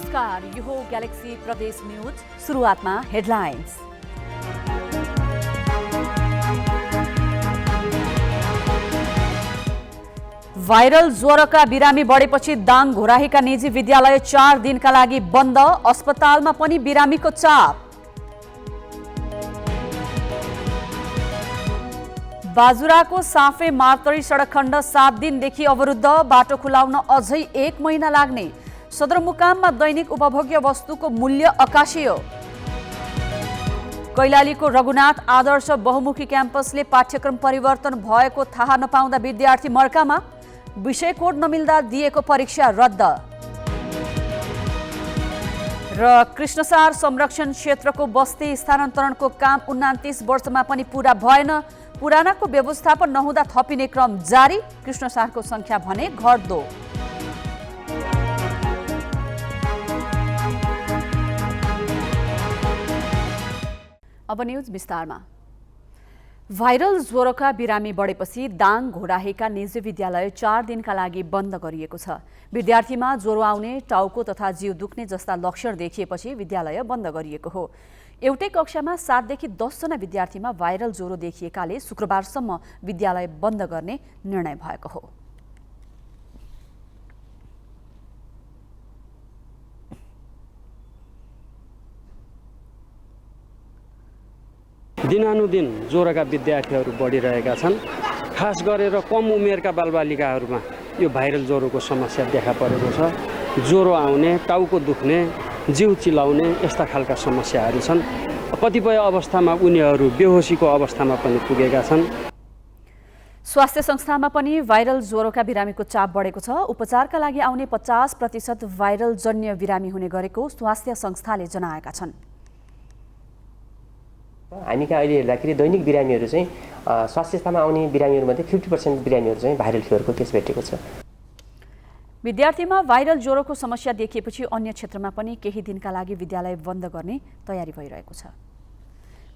नमस्कार, यो हो ग्यालेक्सी प्रदेश न्यूज। सुरुवातमा हेडलाइन्स। भाइरल ज्वरोका बिरामी बढेपछि दाङ घोराहीका निजी विद्यालय 4 दिनका लागि बन्द, अस्पतालमा पनि बिरामीको चाप। बाजुराको साफे मार्तरी सडक खण्ड 7 दिनदेखि अवरुद्ध, बाटो खुलाउन अझै 1 महिना लाग्ने। सदरमुकाममा दैनिक उपभोग्य वस्तुको मूल्य अकाशियो। कैलालीको रघुनाथ आदर्श बहुमुखी क्याम्पसले पाठ्यक्रम परिवर्तन भएको थाहा नपाउँदा विद्यार्थी मर्कामा, विषय कोड नमिल्दा दिएको परीक्षा रद्द। र कृष्णसार संरक्षण क्षेत्रको बस्ती स्थानान्तरणको काम 29 वर्षमा पनि पूरा भएन, पुरानाको व्यवस्थापन नहुँदा थपिने क्रम जारी, कृष्णसारको संख्या भने घट्दो। अब न्यूज विस्तारमा। भाइरल ज्वरोका बिरामी बढेपछि दाङ घोराहीका निजी विद्यालय 4 दिनका लागि बन्द गरिएको छ। विद्यार्थीमा ज्वरो आउने, टाउको तथा जिउ दुख्ने जस्ता लक्षण देखिएपछि विद्यालय बन्द गरिएको हो। एउटै कक्षामा 7 देखि 10 जना विद्यार्थीमा भाइरल ज्वरो देखिएकाले शुक्रबारसम्म विद्यालय बन्द गर्ने निर्णय भएको हो। दिनानुदिन ज्वरोका विद्यार्थीहरू बढिरहेका छन्। खास गरेर कम उमेरका बालबालिकाहरूमा यो भाइरल ज्वरोको समस्या देखा परेको छ। ज्वरो आउने, टाउको दुख्ने, जिउ चिलाउने यस्ता खालका समस्याहरू छन्। कतिपय अवस्थामा उनीहरू बेहोसीको अवस्थामा पनि पुगेका छन्। स्वास्थ्य संस्थामा पनि भाइरल ज्वरोका बिरामीको चाप बढेको छ। उपचारका लागि आउने 50% भाइरल जन्य बिरामी हुने गरेको स्वास्थ्य संस्थाले जनाएका छन्। हामी कहाँ अहिले हेर्दाखेरि दैनिक बिरामीहरू चाहिँ स्वास्थ्य संस्थामा आउने बिरामीहरूमध्ये 50% बिरामीहरू चाहिँ भाइरल फिभरको केस भेटेको छ। विद्यार्थीमा भाइरल ज्वरोको समस्या देखिएपछि अन्य क्षेत्रमा पनि केही दिनका लागि विद्यालय बन्द गर्ने तयारी भइरहेको छ।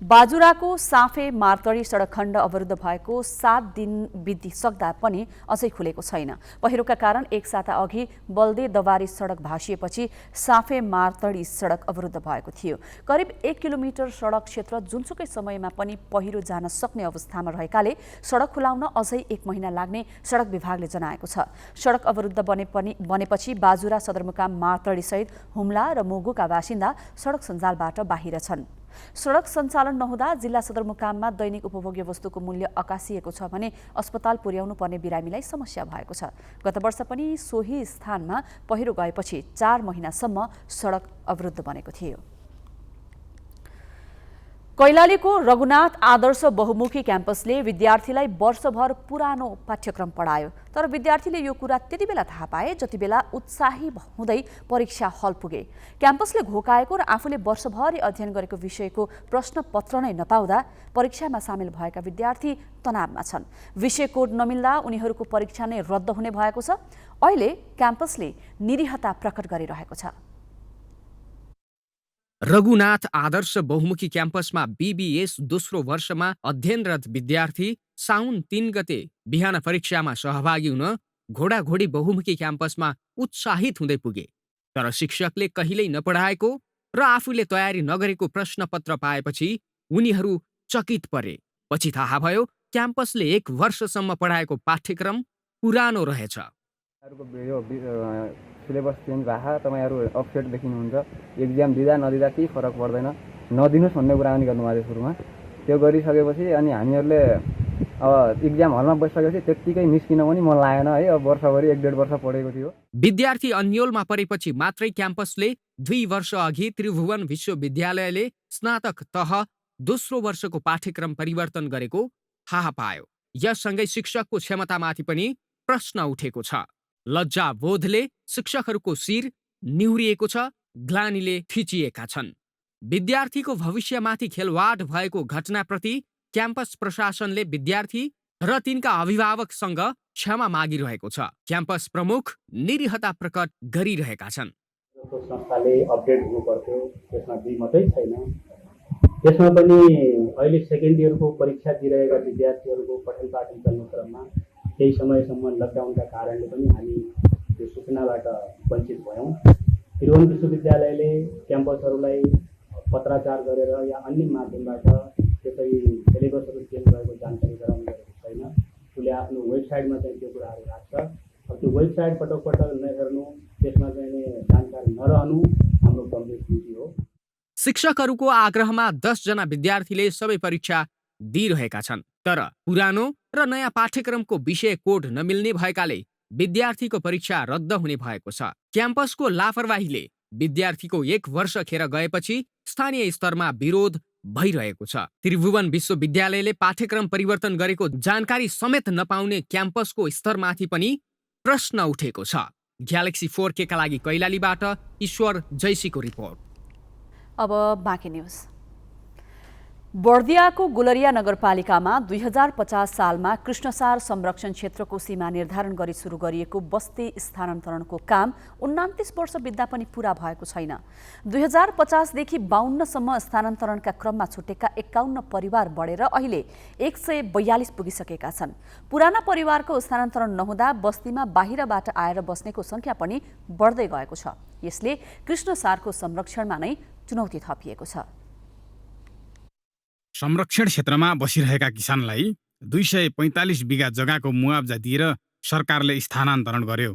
बाजुराको साफे मार्तरी सडक खण्ड अवरुद्ध भएको 7 दिन बितिसक्दा पनि अझै खुलेको छैन। पहिरोका कारण एक साता अघि बल्दे दवारी सडक भासिएपछि साफे मार्तरी सडक अवरुद्ध भएको थियो। करिब 1 किलोमिटर सडक क्षेत्र जुनसुकै समयमा पनि पहिरो जान सक्ने अवस्थामा रहेकाले सडक खुलाउन अझै 1 महिना लाग्ने सडक विभागले जनाएको छ। सडक अवरुद्ध बनेपछि बाजुरा सदरमुकाम मार्तडी सहित हुम्ला र मुगुका बासिन्दा सडक सञ्जालबाट बाहिर छन्। सडक सञ्चालन नहुँदा जिल्ला सदरमुकाममा दैनिक उपभोग्य वस्तुको मूल्य अकासिएको छ भने अस्पताल पुर्याउनु पर्ने बिरामीलाई समस्या भएको छ। गत वर्ष पनि सोही स्थानमा पहिरो गएपछि 4 महिनासम्म सडक अवरुद्ध बनेको थियो। कैलालीको रघुनाथ आदर्श बहुमुखी क्याम्पसले विद्यार्थीलाई वर्षभर पुरानो पाठ्यक्रम पढायो, तर विद्यार्थीले यो कुरा त्यति बेला थाहा पाए जति बेला उत्साही हुँदै परीक्षा हल पुगे। क्याम्पसले घोकाएको र आफूले वर्षभरि अध्ययन गरेको विषयको प्रश्नपत्र नै नपाउँदा परीक्षामा सामेल भएका विद्यार्थी तनावमा छन्। विषय कोड नमिल्दा उनीहरूको परीक्षा नै रद्द हुने भएको छ। अहिले क्याम्पसले निरीहता प्रकट गरिरहेको छ। रघुनाथ आदर्श बहुमुखी क्याम्पसमा बीबीएस दोस्रो वर्षमा अध्ययनरत विद्यार्थी साउन 3 गते बिहान परीक्षामा सहभागी हुन घोडाघोडी बहुमुखी क्याम्पसमा उत्साहित हुँदै पुगे। तर शिक्षकले कहिल्यै नपढाएको र आफूले तयारी नगरेको प्रश्नपत्र पाएपछि उनीहरू चकित परे। पछि थाहा भयो क्याम्पसले 1 वर्षसम्म पढाएको पाठ्यक्रम पुरानो रहेछ। सिलेबस चेन्ज भएको तपाईँहरू अपसेट देखिनुहुन्छ। एक्जाम दिँदा नदिँदा केही फरक पर्दैन, नदिनुहोस् भन्ने कुरा पनि गर्नुभएको सुरुमा। त्यो गरिसकेपछि अनि हामीहरूले अब एक्जाम हलमा बसिसकेपछि त्यत्तिकै निस्किन पनि मन लागेन है। अब वर्षभरि 1.5 वर्ष पढेको थियो। विद्यार्थी अन्यलमा परेपछि मात्रै क्याम्पसले 2 वर्ष अघि त्रिभुवन विश्वविद्यालयले स्नातक तह दोस्रो वर्षको पाठ्यक्रम परिवर्तन गरेको थाहा पायो। यससँगै शिक्षकको क्षमतामाथि पनि प्रश्न उठेको छ। लज्जा बोधले शिक्षकहरूको शिर निहुरिएको छ, ग्लानीले थिचिएका छन्। विद्यार्थीको भविष्यमाथि खेलवाड भएको घटनाप्रति क्याम्पस प्रशासनले विद्यार्थी र तिनका अभिभावकसँग क्षमा मागिरहेको छ। क्याम्पस प्रमुख निरीहता प्रकट गरिरहेका छन्। संस्थाले अपडेट हुनुपर्थ्यो, त्यसमा मात्रै छैन। त्यसमा पनि अहिले सेकेन्ड इयरको परीक्षा दिइरहेका विद्यार्थीहरूको पठन पाठन चल्ने क्रममा केही समयसम्म लकडाउनका कारणले पनि हामी त्यो सूचनाबाट वञ्चित भयौँ। त्रिभुवन विश्वविद्यालयले क्याम्पसहरूलाई पत्राचार गरेर या अन्य माध्यमबाट त्यसरी सिलेबसहरू चेन्ज भएको जानकारी गराउने गरेको छैन। उसले आफ्नो वेबसाइटमा चाहिँ त्यो कुराहरू राख्छ। अब त्यो वेबसाइट पटक पटक नहेर्नु, त्यसमा चाहिँ जानकारी नरहनु हाम्रो गम्भीर त्रुटि हो। शिक्षकहरूको आग्रहमा 10 जना विद्यार्थीले सबै परीक्षा दिइरहेका छन्, तर पुरानो र नयाँ पाठ्यक्रमको विषय कोड नमिल्ने भएकाले विद्यार्थीको परीक्षा रद्द हुने भएको छ। क्याम्पसको लापरवाहीले विद्यार्थीको 1 वर्ष खेर गएपछि स्थानीय स्तरमा विरोध भइरहेको छ। त्रिभुवन विश्वविद्यालयले पाठ्यक्रम परिवर्तन गरेको जानकारी समेत नपाउने क्याम्पसको स्तरमाथि पनि प्रश्न उठेको छ। ग्यालेक्सी 4K का लागि कैलालीबाट ईश्वर जैसीको रिपोर्ट। अब बाँकी न्यूज। बर्दियाको गुलरिया नगरपालिकामा 2050 सालमा कृष्णसार संरक्षण क्षेत्रको सीमा निर्धारण गरी सुरु गरिएको बस्ती स्थानान्तरणको काम 29 वर्ष बित्दा पनि पूरा भएको छैन। 2050 देखि 52 सम्म स्थानान्तरणका क्रममा छुटेका 51 परिवार बढेर अहिले 142 पुगिसकेका छन्। पुराना परिवारको स्थानान्तरण नहुँदा बस्तीमा बाहिरबाट आएर बस्नेको संख्या पनि बढ्दै गएको छ। यसले कृष्णसारको संरक्षणमा नै चुनौती थपिएको छ। संरक्षण क्षेत्रमा बसिरहेका किसानलाई 245 बिघा जग्गाको मुआब्जा दिएर सरकारले स्थानान्तरण गर्यो।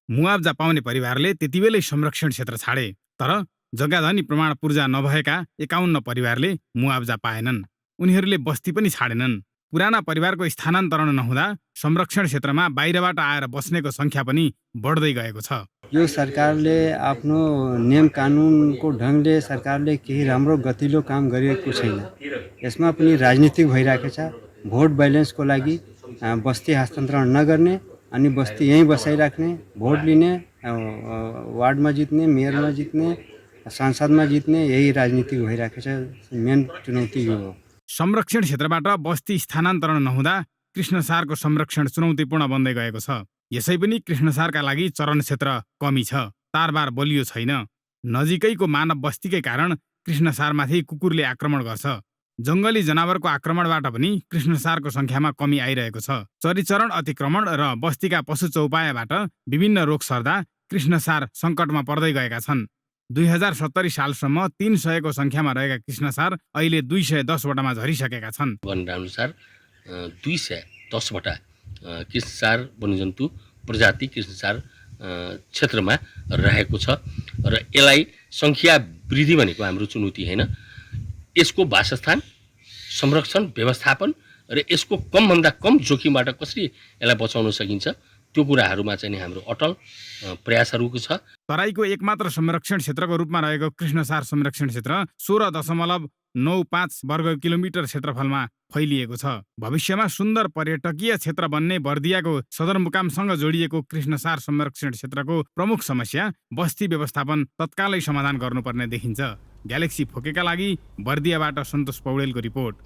मुआब्जा पाउने परिवारले त्यतिबेलै संरक्षण क्षेत्र छाडे, तर जग्गाधनी प्रमाण पूर्जा नभएका 51 परिवारले मुआब्जा पाएनन्। उनीहरूले बस्ती पनि छाडेनन्। पुराना परिवारको स्थानान्तरण नहुँदा संरक्षण क्षेत्रमा बाहिरबाट आएर बस्नेको संख्या पनि बढ्दै गएको छ। यो सरकारले आफ्नो नियम कानुनको ढङ्गले सरकारले केही राम्रो गतिलो काम गरिएको छैन। यसमा पनि राजनीतिक भइरहेको छ। भोट ब्यालेन्सको लागि बस्ती हस्तान्तरण नगर्ने अनि बस्ती यहीँ बसाइराख्ने, भोट लिने, वार्डमा जित्ने, मेयरमा जित्ने, सांसदमा जित्ने, यही राजनीतिक भइरहेको छ। मेन चुनौती यो हो। संरक्षण क्षेत्रबाट बस्ती स्थानान्तरण नहुँदा कृष्णसारको संरक्षण चुनौतीपूर्ण बन्दै गएको छ। यसै पनि कृष्णसारका लागि चरण क्षेत्र कमी छ। तारबार बलियो छैन। नजिकैको मानव बस्तीकै कारण कृष्णसारमाथि कुकुरले आक्रमण गर्छ। जङ्गली जनावरको आक्रमणबाट पनि कृष्णसारको संख्यामा कमी आइरहेको छ। चरीचरण अतिक्रमण र बस्तीका पशु चौपायाबाट विभिन्न रोग सर्दा कृष्णसार सङ्कटमा पर्दै गएका छन्। 2070 सालसम्म 300 को संख्यामा रहेका कृष्णसार अहिले 210 वटामा झरिसकेका छन्। अनुसार 210 वटा कृष्णसार वन्यजन्तु प्रजाति कृष्णसार क्षेत्रमा रहेको छ र यसलाई संख्या वृद्धि भनेको हाम्रो चुनौती हैन। यसको वासस्थान, संरक्षण, व्यवस्थापन र यसको कमभन्दा कम जोखिमबाट कसरी यसलाई बचाउन सकिन्छ त्यो कुराहरूमा चाहिँ हाम्रो अटल प्रयासहरूको छ। तराईको एकमात्र संरक्षण क्षेत्रको रूपमा रहेको कृष्णसार संरक्षण क्षेत्र 16.95 वर्ग किलोमिटर क्षेत्रफलमा फैलिएको छ। भविष्यमा सुन्दर पर्यटकीय क्षेत्र बन्ने बर्दियाको सदरमुकामसँग जोडिएको कृष्णसार संरक्षण क्षेत्रको प्रमुख समस्या बस्ती व्यवस्थापन तत्कालै समाधान गर्नुपर्ने देखिन्छ। ग्यालेक्सी 4K लागि बर्दियाबाट सन्तोष पौडेलको रिपोर्ट।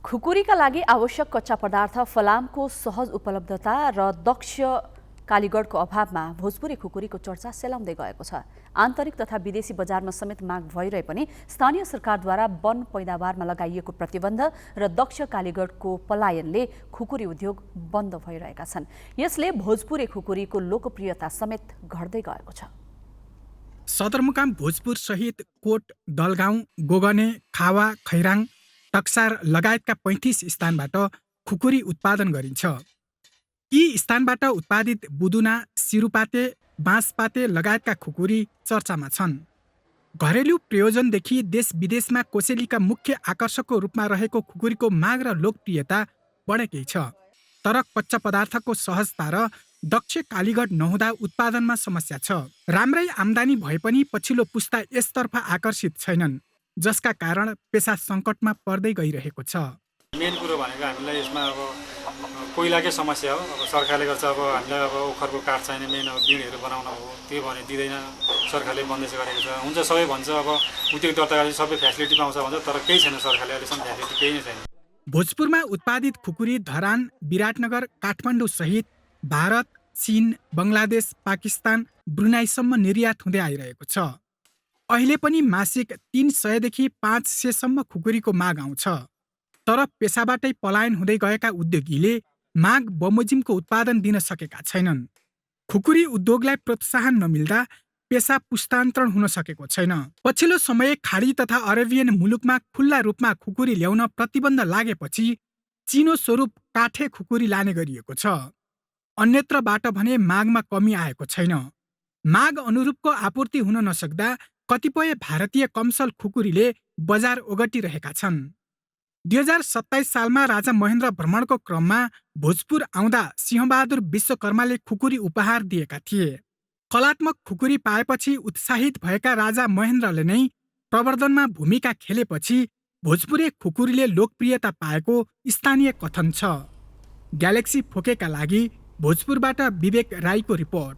खुकुरीका लागि आवश्यक कच्चा पदार्थ फलामको सहज उपलब्धता र दक्ष कालीगढको अभावमा भोजपुरी खुकुरीको चर्चा सेलाउँदै गएको छ। आन्तरिक तथा विदेशी बजारमा समेत माग भइरहे पनि स्थानीय सरकारद्वारा वन पैदावारमा लगाइएको प्रतिबन्ध र दक्ष कालीगढको पलायनले खुकुरी उद्योग बन्द भइरहेका छन्। यसले भोजपुरी खुकुरीको लोकप्रियता समेत घट्दै गएको छ। सदरमुकाम भोजपुर सहित कोट, दलगाउँ, गोगने, खावा, खैराङ, टक्सार लगायतका 35 स्थानबाट खुकुरी उत्पादन गरिन्छ। यी स्थानबाट उत्पादित बुदुना, सिरुपाते, बाँसपाते लगायतका खुकुरी चर्चामा छन्। घरेलु प्रयोजनदेखि देश विदेशमा कोसेलीका मुख्य आकर्षकको रूपमा रहेको खुकुरीको माग र लोकप्रियता बढेकै छ। तर कच्चा पदार्थको सहजता र दक्ष कालीगढ नहुँदा उत्पादनमा समस्या छ। राम्रै आम्दानी भए पनि पछिल्लो पुस्ता यसतर्फ आकर्षित छैनन्, जसका कारण पेसा सङ्कटमा पर्दै गइरहेको छ। मेन कुरो भनेको हामीलाई यसमा अब कोइलाकै समस्या हो। अब सरकारले गर्छ अब हामीलाई अब ओखरको काठ चाहिने मेन अब बिँडहरू बनाउन हो, त्यो भने दिँदैन, सरकारले बन्देज गरेको छ। हुन्छ सबै भन्छ अब उद्योग दर्ता गरेर सबै फ्यासिलिटी पाउँछ भन्छ, तर केही छैन, सरकारले अहिलेसम्म फ्यासिलिटी केही नै छैन। भोजपुरमा उत्पादित खुकुरी धरान, विराटनगर, काठमाडौँ सहित भारत, चीन, बङ्गलादेश, पाकिस्तान, ब्रुनाईसम्म निर्यात हुँदै आइरहेको छ। अहिले पनि मासिक 300 देखि 500 सम्म खुकुरीको माग आउँछ। तर पेसाबाटै पलायन हुँदै गएका उद्योगीले माग बमोजिमको उत्पादन दिन सकेका छैनन्। खुकुरी उद्योगलाई प्रोत्साहन नमिल्दा पेसा पुस्तान्तरण हुन सकेको छैन। पछिल्लो समय खाडी तथा अरेबियन मुलुकमा खुल्ला रूपमा खुकुरी ल्याउन प्रतिबन्ध लागेपछि चिनो स्वरूप काठे खुकुरी लाने गरिएको छ। अन्यत्रबाट भने मागमा कमी आएको छैन। माग अनुरूपको आपूर्ति हुन नसक्दा कतिपय भारतीय कमसल खुकुरीले बजार ओगटिरहेका छन्। 2027 सालमा राजा महेन्द्र भ्रमणको क्रममा भोजपुर आउँदा सिंहबहादुर विश्वकर्माले खुकुरी उपहार दिएका थिए। कलात्मक खुकुरी पाएपछि उत्साहित भएका राजा महेन्द्रले नै प्रवर्धनमा भूमिका खेलेपछि भोजपुरे खुकुरीले लोकप्रियता पाएको स्थानीय कथन छ। ग्यालेक्सी फोकेका लागि भोजपुरबाट विवेक राईको रिपोर्ट।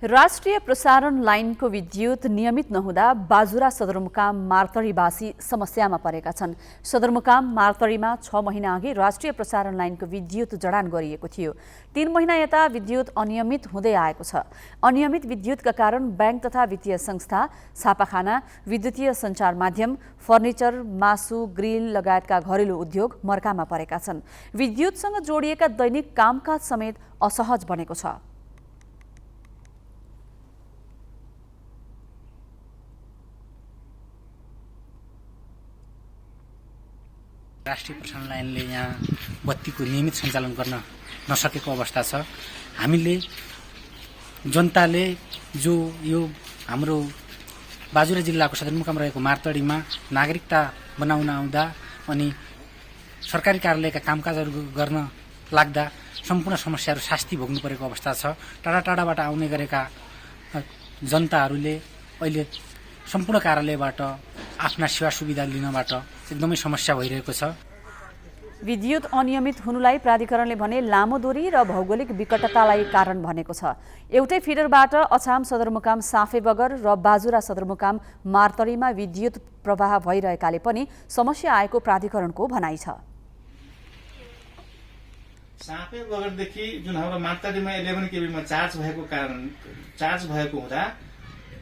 राष्ट्रिय प्रसारण लाइनको विद्युत नियमित नहुँदा बाजुरा सदरमुकाम मार्तडीवासी समस्यामा परेका छन्। सदरमुकाम मार्तडीमा 6 महिना अघि राष्ट्रिय प्रसारण लाइनको विद्युत जडान गरिएको थियो। 3 महिना यता विद्युत अनियमित हुँदै आएको छ। अनियमित विद्युतका कारण बैंक तथा वित्तीय संस्था, छापाखाना, विद्युतीय सञ्चार माध्यम, फर्निचर, मासु, ग्रिल लगायतका घरेलु उद्योग मर्कामा परेका छन्। विद्युतसँग जोडिएका दैनिक कामकाज समेत असहज बनेको छ। राष्ट्रिय प्रसारण लाइनले यहाँ बत्तीको नियमित सञ्चालन गर्न नसकेको अवस्था छ। हामीले जनताले जो यो हाम्रो बाजुरा जिल्लाको सदरमुकाम रहेको मार्तडीमा नागरिकता बनाउन आउँदा अनि सरकारी कार्यालयका कामकाजहरू गर्न लाग्दा सम्पूर्ण समस्याहरू शास्ति भोग्नु परेको अवस्था छ। टाढा टाढाबाट आउने गरेका जनताहरूले अहिले सम्पूर्ण कार्यालयबाट आफ्ना सेवा सुविधा लिनबाट एकदमै समस्या भइरहेको छ। विद्युत अनियमित हुनुलाई प्राधिकरणले भने लामो दूरी र भौगोलिक विकटतालाई कारण भनेको छ। एउटै फिडरबाट अछाम सदरमुकाम साँफे बगर र बाजुरा सदरमुकाम मार्तडीमा विद्युत प्रवाह भइरहेकाले पनि समस्या आएको प्राधिकरणको भनाइ छ। साँफे बगरदेखि जुन हाम्रो मार्तडीमा 11 केबीमा चार्ज भएको हुँदा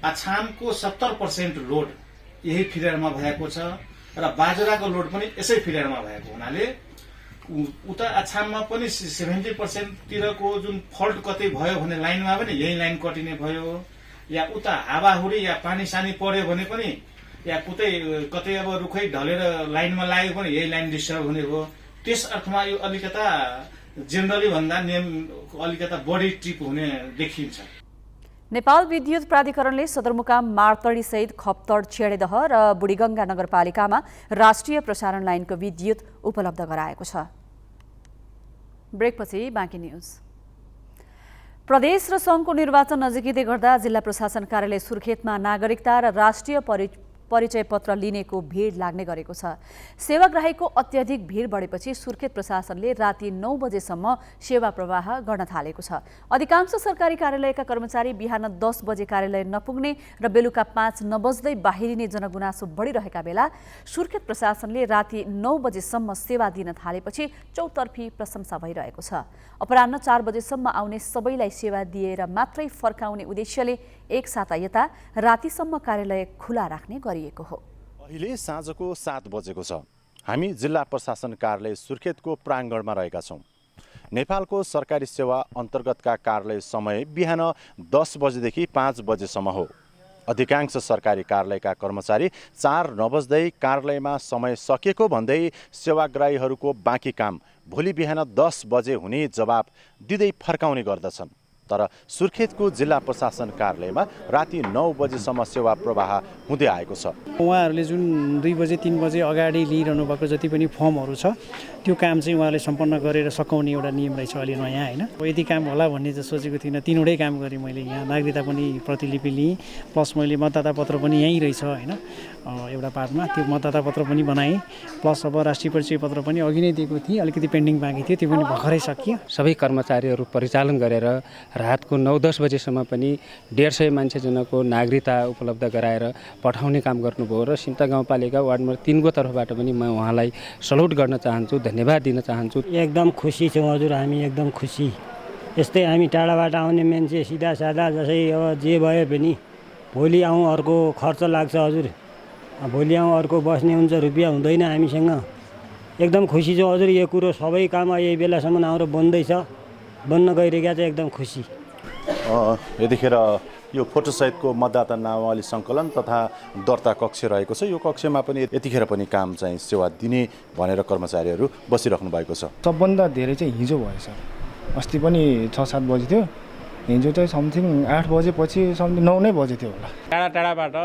अछामको 70% लोड यही फिडरमा भएको छ र बाजुराको लोड पनि यसै फिडरमा भएको हुनाले उता अछाममा पनि 70% तिरको जुन फल्ट कतै भयो भने लाइनमा पनि यही लाइन कटिने भयो, या उता हावाहुरी या पानी सानी पर्यो भने पनि या कतै अब रुखै ढलेर लाइनमा लाग्यो भने यही लाइन डिस्टर्ब हुने हो। त्यस अर्थमा यो अलिकता जेनरली भन्दा नियम अलिकता बढी ट्रिप हुने देखिन्छ। नेपाल विद्युत प्राधिकरणले सदरमुकाम मार्तडी सहित खप्तड, छेडेदह र बुढीगङ्गा नगरपालिकामा राष्ट्रिय प्रसारण लाइनको विद्युत उपलब्ध गराएको छ। ब्रेकपछि बाँकी न्यूज। प्रदेश र सङ्घको निर्वाचन नजिकै गर्दा जिल्ला प्रशासन कार्यालय सुर्खेतमा नागरिकता र राष्ट्रिय परिचय पत्र लिनेको भीड लाग्ने गरेको छ। सेवाग्राहीको अत्यधिक भीड बढेपछि सुर्खेत प्रशासनले राति 9 बजेसम्म सेवा प्रवाह गर्न थालेको छ। अधिकांश सरकारी कार्यालयका कर्मचारी बिहान 10 बजे कार्यालय नपुग्ने र बेलुका 5 नबज्दै बाहिरिने जनगुनासो बढिरहेका बेला सुर्खेत प्रशासनले राति 9 बजेसम्म सेवा दिन थालेपछि चौतर्फी प्रशंसा भइरहेको छ। अपराह्न 4 बजेसम्म आउने सबैलाई सेवा दिएर मात्रै फर्काउने उद्देश्यले एक साता यता रातिसम्म कार्यालय खुला राख्ने गरिएको हो। अहिले साँझको 7 बजेको छ। हामी जिल्ला प्रशासन कार्यालय सुर्खेतको प्राङ्गणमा रहेका छौँ। नेपालको सरकारी सेवा अन्तर्गतका कार्यालय समय बिहान 10 बजेदेखि 5 बजेसम्म हो। अधिकांश सरकारी कार्यालयका कर्मचारी 4 नबज्दै कार्यालयमा समय सकेको भन्दै सेवाग्राहीहरूको बाँकी काम भोलि बिहान 10 बजे हुने जवाब दिँदै फर्काउने गर्दछन्। तर सुर्खेतको जिल्ला प्रशासन कार्यालयमा राति 9 बजेसम्म सेवा प्रवाह हुँदै आएको छ। उहाँहरूले जुन 2 बजे 3 बजे अगाडि लिइरहनु भएको जति पनि फर्महरू छ त्यो काम चाहिँ उहाँले सम्पन्न गरेर सकाउने एउटा नियम रहेछ अहिले नयाँ हैन। यति काम होला भन्ने चाहिँ सोचेको थिइनँ। 3वटै काम गरेँ मैले। यहाँ नागरिकता पनि प्रतिलिपि लिएँ, प्लस मैले मतदाता पत्र पनि यहीँ रहेछ हैन एउटा पार्टमा, त्यो मतदाता पत्र पनि बनाएँ, प्लस अब राष्ट्रिय परिचय पत्र पनि अघि नै दिएको थिएँ, अलिकति पेन्डिङ बाँकी थियो, त्यो पनि भर्खरै सकियो। सबै कर्मचारीहरू परिचालन गरेर रातको 9-10 बजेसम्म पनि 150 मान्छेजनाको नागरिकता उपलब्ध गराएर पठाउने काम गर्नुभयो र सिन्ता गाउँपालिका वार्ड नम्बर 3 को तर्फबाट पनि म उहाँलाई सल्युट गर्न चाहन्छु, धन्यवाद दिन चाहन्छु। एकदम खुसी छौँ हजुर, हामी एकदम खुसी। यस्तै हामी टाढाबाट आउने मान्छे सिधा सादा जसै अब जे भए पनि भोलि आउँ अर्को खर्च लाग्छ हजुर, भोलि आउँ अर्को बस्ने हुन्छ, रुपियाँ हुँदैन हामीसँग। एकदम खुसी छौँ हजुर। यो कुरो सबै काम यही बेलासम्म हाम्रो बन्दैछ, बन्न गइरहेको छ, एकदम खुसी। यतिखेर यो फोटोसहितको मतदाता नामावली सङ्कलन तथा दर्ता कक्ष रहेको छ। यो कक्षमा पनि यतिखेर पनि काम चाहिँ सेवा दिने भनेर कर्मचारीहरू बसिराख्नु भएको छ। सबभन्दा धेरै चाहिँ हिजो भएछ। अस्ति पनि 6-7 बजी थियो, हिजो चाहिँ समथिङ 8 बजेपछि समथिङ 9 नै बजे थियो होला। टाढा टाढाबाट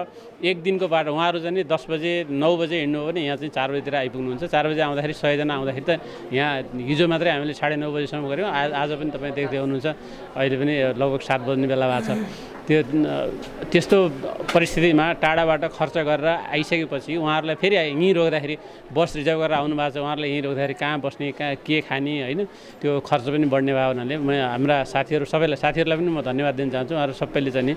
एक दिनको बाटो उहाँहरू चाहिँ 10 बजे 9 बजे हिँड्नु हो भने यहाँ चाहिँ 4 बजीतिर आइपुग्नुहुन्छ। 4 बजे आउँदाखेरि 100 जना आउँदाखेरि त यहाँ हिजो मात्रै हामीले 9:30 बजीसम्म गऱ्यौँ। आज पनि तपाईँ देख्दै हुनुहुन्छ अहिले पनि लगभग 7 बज्ने बेला भएको छ। त्यस्तो परिस्थितिमा टाढाबाट खर्च गरेर आइसकेपछि उहाँहरूलाई फेरि यहीँ रोक्दाखेरि बस रिजर्भ गरेर आउनु भएको छ। उहाँहरूलाई यहीँ रोक्दाखेरि कहाँ बस्ने, कहाँ के खाने, होइन, त्यो खर्च पनि बढ्ने भयो हुनाले म हाम्रा साथीहरूलाई पनि म धन्यवाद दिन चाहन्छु। उहाँहरू सबैले चाहिँ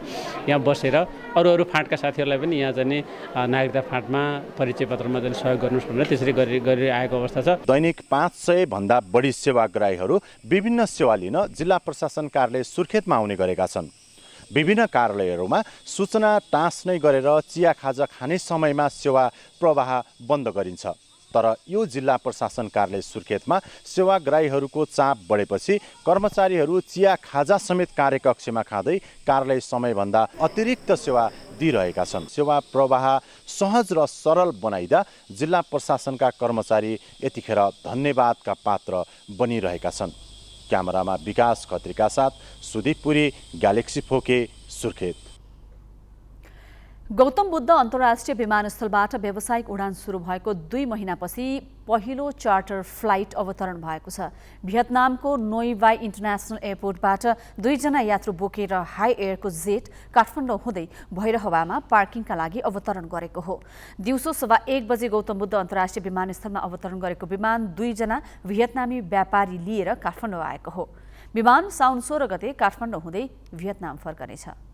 यहाँ बसेर अरू फाँटका साथीहरूलाई पनि यहाँ चाहिँ नागरिकता फाँटमा परिचय पत्रमा चाहिँ सहयोग गर्नुहोस् भनेर त्यसरी गरिआएको अवस्था छ। दैनिक 500 भन्दा बढी सेवाग्राहीहरू विभिन्न सेवा लिन जिल्ला प्रशासन कार्यालय सुर्खेतमा आउने गरेका छन्। विभिन्न कार्यालयहरूमा सूचना टाँस्नै गरेर चिया खाजा खाने समयमा सेवा प्रवाह बन्द गरिन्छ। तर यो जिल्ला प्रशासन कार्यालय सुर्खेतमा सेवाग्राहीहरूको चाप बढेपछि कर्मचारीहरू चिया खाजा समेत कार्यकक्षमा खाँदै कार्यालय समयभन्दा अतिरिक्त सेवा दिइरहेका छन्। सेवा प्रवाह सहज र सरल बनाइदा जिल्ला प्रशासनका कर्मचारी यतिखेर धन्यवादका पात्र बनिरहेका छन्। क्यामेरामा विकास खत्रीका साथ सुदीप पुरी, ग्यालेक्सी फोके, सुर्खेत। गौतम बुद्ध अन्तर्राष्ट्रिय विमानस्थलबाट व्यावसायिक उडान सुरु भएको 2 महिनापछि पहिलो चार्टर फ्लाइट अवतरण भएको छ। भियतनामको नोई भाई इन्टरनेसनल एयरपोर्टबाट 2 जना यात्रु बोकेर हाई एयरको जेट काठमाडौँ हुँदै भैरहवामा पार्किङका लागि अवतरण गरेको हो। दिउँसो 1:15 बजे गौतम बुद्ध अन्तर्राष्ट्रिय विमानस्थलमा अवतरण गरेको विमान 2 जना भियतनामी व्यापारी लिएर काठमाडौँ आएको हो। विमान साउन 16 गते काठमाडौँ हुँदै भियतनाम फर्कनेछ।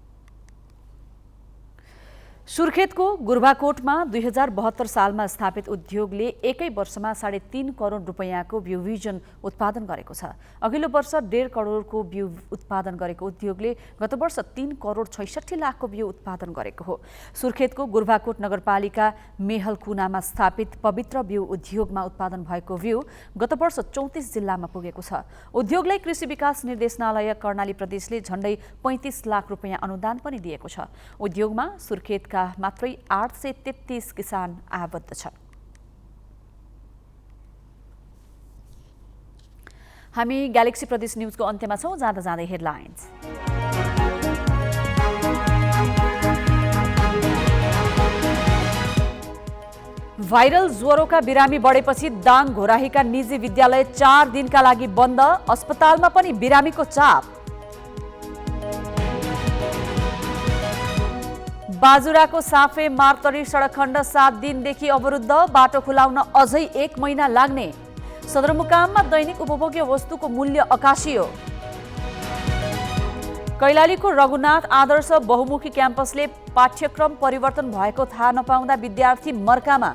सुर्खेतको गुर्भाकोटमा 2072 सालमा स्थापित उद्योगले एकै वर्षमा 3.5 करोड रुपैयाँको बिउबिजन उत्पादन गरेको छ। अघिल्लो वर्ष 1.5 करोडको बिउ उत्पादन गरेको उद्योगले गत वर्ष 3 करोड 66 लाखको बिउ उत्पादन गरेको हो। सुर्खेतको गुर्भाकोट नगरपालिका मेहलकुनामा स्थापित पवित्र बिउ उद्योगमा उत्पादन भएको बिउ गत वर्ष 34 जिल्लामा पुगेको छ। उद्योगलाई कृषि विकास निर्देशनालय कर्णाली प्रदेशले झण्डै 35 लाख रुपैयाँ अनुदान पनि दिएको छ। उद्योगमा सुर्खेत मात्रै 833 किसान आबद्ध छन्। हामी ग्यालेक्सी प्रदेश न्यूजको अन्त्यमा छौं। जाँदा जाँदै हेडलाइन्स। भाइरल ज्वरोका बिरामी बढेपछि दाङ घोराहीका निजी विद्यालय 4 दिनका लागि बन्द। अस्पतालमा पनि बिरामीको चाप। बाजुराको साफे मार्तरी सडक खण्ड 7 दिनदेखि अवरुद्ध। बाटो खुलाउन अझै 1 महिना लाग्ने। सदरमुकाममा दैनिक उपभोग्य वस्तुको मूल्य अकासियो। कैलालीको रघुनाथ आदर्श बहुमुखी क्याम्पसले पाठ्यक्रम परिवर्तन भएको थाहा नपाउँदा विद्यार्थी मर्कामा।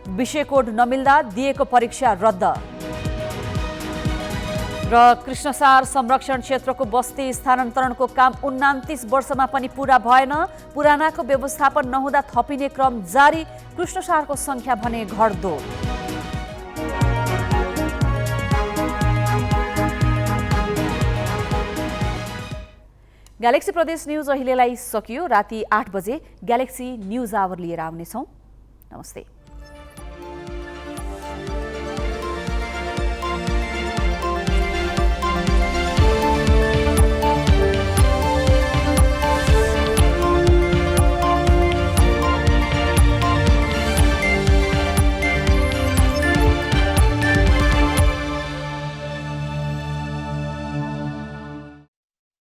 विषय कोड नमिल्दा दिएको परीक्षा रद्द। र कृष्णसार संरक्षण क्षेत्रको बस्ती स्थानान्तरणको काम 29 वर्षमा पनि पूरा भएन। पुरानाको व्यवस्थापन नहुँदा थपिने क्रम जारी। कृष्णसारको संख्या भने घट्दो। ग्यालेक्सी प्रदेश न्यूज अहिलेलाई सकियो। राति 8 बजे ग्यालेक्सी न्यूज आवर लिएर आउनेछौँ। नमस्ते।